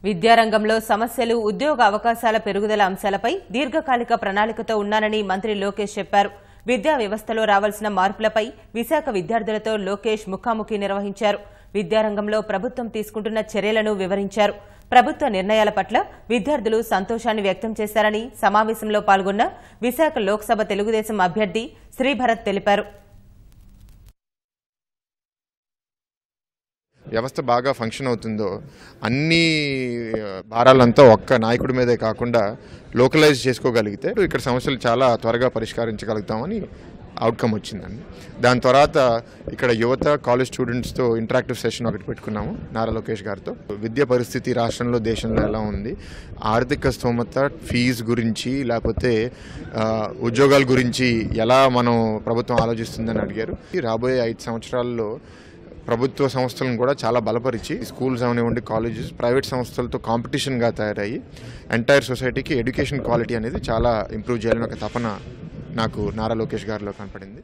విద్యారంగంలో సమస్యలు, ఉద్యోగ అవకాశాల పెరుగుదల అంశాలపై దీర్ఘకాలిక ప్రణాళికతో ఉన్నానని మంత్రి లోకేష్ చెప్పారు. విద్యా వ్యవస్థలో రావాల్సిన మార్పులపై విశాఖ విద్యార్థులతో లోకేష్ ముఖాముఖి నిర్వహించారు. విద్యారంగంలో ప్రభుత్వం తీసుకుంటున్న చర్యలను వివరించారు. ప్రభుత్వ నిర్ణయాల పట్ల విద్యార్థులు సంతోషాన్ని వ్యక్తం చేశారని సమావేశంలో పాల్గొన్న విశాఖ లోక్సభ తెలుగుదేశం అభ్యర్థి శ్రీభరత్ తెలిపారు. వ్యవస్థ బాగా ఫంక్షన్ అవుతుందో అన్ని భారాలంతా ఒక్క నాయకుడి మీదే కాకుండా లోకలైజ్ చేసుకోగలిగితే ఇక్కడ సమస్యలు చాలా త్వరగా పరిష్కరించగలుగుతామని అవుట్కమ్ వచ్చిందండి. దాని తర్వాత ఇక్కడ యువత కాలేజ్ స్టూడెంట్స్తో ఇంటరాక్టివ్ సెషన్ ఒకటి పెట్టుకున్నాము నారా లోకేష్ గారితో. విద్యా పరిస్థితి రాష్ట్రంలో, దేశంలో ఎలా ఉంది, ఆర్థిక స్తోమత, ఫీజు గురించి, లేకపోతే ఉద్యోగాల గురించి ఎలా మనం ప్రభుత్వం ఆలోచిస్తుందని అడిగారు. రాబోయే 5 సంవత్సరాల్లో ప్రభుత్వ సంస్థలను కూడా చాలా బలపరిచి స్కూల్స్ అవనివ్వండి, కాలేజెస్, ప్రైవేట్ సంస్థలతో కాంపిటీషన్గా తయారయ్యి ఎంటైర్ సొసైటీకి ఎడ్యుకేషన్ క్వాలిటీ అనేది చాలా ఇంప్రూవ్ చేయాలని ఒక తపన నాకు నారా లోకేష్ గారిలో కనపడింది.